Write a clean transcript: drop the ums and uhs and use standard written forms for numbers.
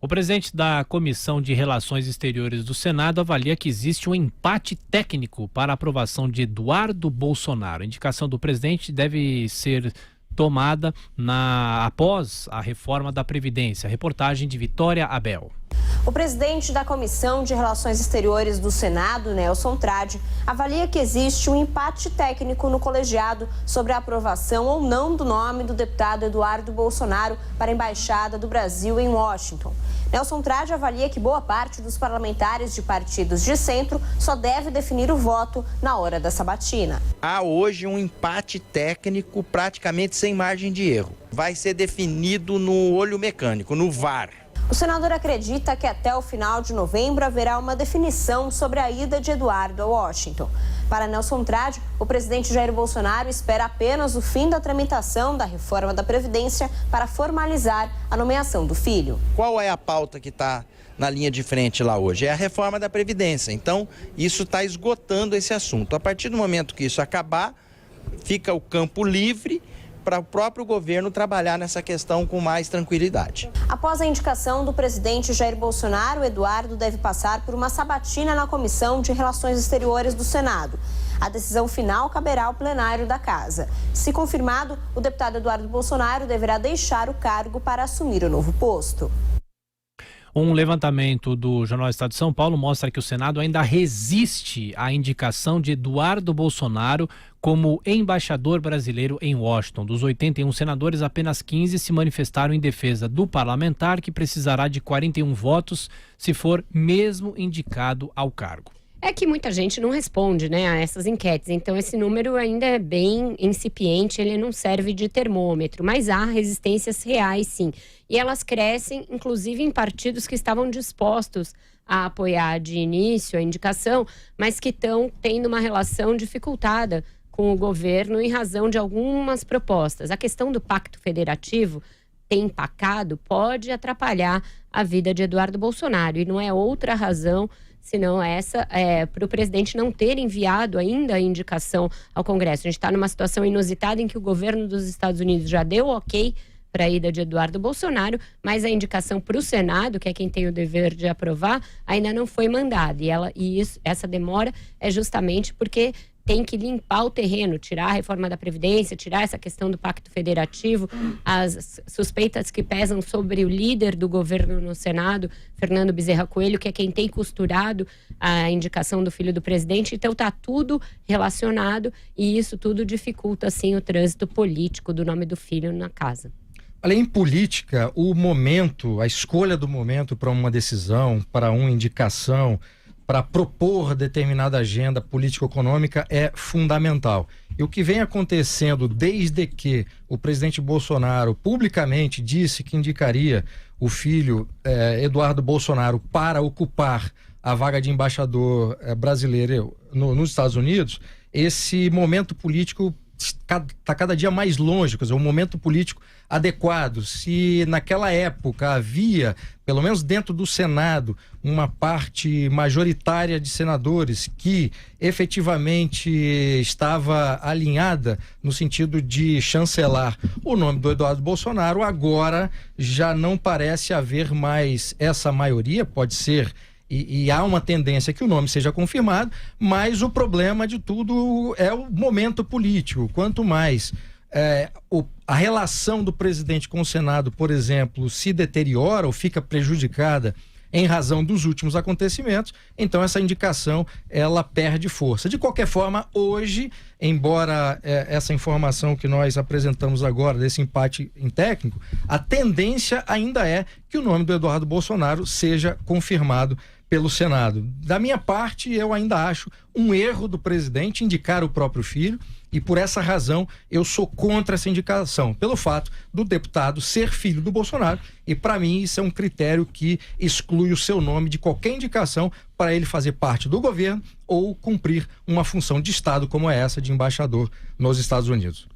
O presidente da Comissão de Relações Exteriores do Senado avalia que existe um empate técnico para a aprovação de Eduardo Bolsonaro. A indicação do presidente deve ser tomada após a reforma da Previdência. Reportagem de Vitória Abel. O presidente da Comissão de Relações Exteriores do Senado, Nelson Trade, avalia que existe um empate técnico no colegiado sobre a aprovação ou não do nome do deputado Eduardo Bolsonaro para a Embaixada do Brasil em Washington. Nelson Trade avalia que boa parte dos parlamentares de partidos de centro só deve definir o voto na hora da sabatina. Há hoje um empate técnico praticamente sem margem de erro. Vai ser definido no olho mecânico, no VAR. O senador acredita que até o final de novembro haverá uma definição sobre a ida de Eduardo a Washington. Para Nelson Trade, o presidente Jair Bolsonaro espera apenas o fim da tramitação da reforma da Previdência para formalizar a nomeação do filho. Qual é a pauta que está na linha de frente lá hoje? É a reforma da Previdência. Então, isso está esgotando esse assunto. A partir do momento que isso acabar, fica o campo livre para o próprio governo trabalhar nessa questão com mais tranquilidade. Após a indicação do presidente Jair Bolsonaro, Eduardo deve passar por uma sabatina na Comissão de Relações Exteriores do Senado. A decisão final caberá ao plenário da Casa. Se confirmado, o deputado Eduardo Bolsonaro deverá deixar o cargo para assumir o novo posto. Um levantamento do Jornal Estado de São Paulo mostra que o Senado ainda resiste à indicação de Eduardo Bolsonaro como embaixador brasileiro em Washington. Dos 81 senadores, apenas 15 se manifestaram em defesa do parlamentar, que precisará de 41 votos se for mesmo indicado ao cargo. É que muita gente não responde, né, a essas enquetes, então esse número ainda é bem incipiente, ele não serve de termômetro, mas há resistências reais, sim. E elas crescem, inclusive, em partidos que estavam dispostos a apoiar de início a indicação, mas que estão tendo uma relação dificultada com o governo em razão de algumas propostas. A questão do pacto federativo tem empacado, pode atrapalhar a vida de Eduardo Bolsonaro, e não é outra razão senão essa, para o presidente não ter enviado ainda a indicação ao Congresso. A gente está numa situação inusitada em que o governo dos Estados Unidos já deu ok para a ida de Eduardo Bolsonaro, mas a indicação para o Senado, que é quem tem o dever de aprovar, ainda não foi mandada. Essa demora é justamente porque tem que limpar o terreno, tirar a reforma da Previdência, tirar essa questão do pacto federativo, as suspeitas que pesam sobre o líder do governo no Senado, Fernando Bezerra Coelho, que é quem tem costurado a indicação do filho do presidente. Então está tudo relacionado e isso tudo dificulta, assim, o trânsito político do nome do filho na casa. Além em política, o momento, a escolha do momento para uma decisão, para uma indicação, para propor determinada agenda político-econômica é fundamental. E o que vem acontecendo desde que o presidente Bolsonaro publicamente disse que indicaria o filho Eduardo Bolsonaro para ocupar a vaga de embaixador brasileiro nos Estados Unidos, esse momento político está cada dia mais longe, quer dizer, um momento político adequado. Se naquela época havia, pelo menos dentro do Senado, uma parte majoritária de senadores que efetivamente estava alinhada no sentido de chancelar o nome do Eduardo Bolsonaro, agora já não parece haver mais essa maioria, pode ser. E há uma tendência que o nome seja confirmado, mas o problema de tudo é o momento político. Quanto mais a relação do presidente com o Senado, por exemplo, se deteriora ou fica prejudicada em razão dos últimos acontecimentos, então essa indicação ela perde força. De qualquer forma, hoje, embora essa informação que nós apresentamos agora, desse empate em técnico, a tendência ainda é que o nome do Eduardo Bolsonaro seja confirmado pelo Senado. Da minha parte, eu ainda acho um erro do presidente indicar o próprio filho, e por essa razão eu sou contra essa indicação, pelo fato do deputado ser filho do Bolsonaro, e para mim isso é um critério que exclui o seu nome de qualquer indicação para ele fazer parte do governo ou cumprir uma função de Estado como essa de embaixador nos Estados Unidos.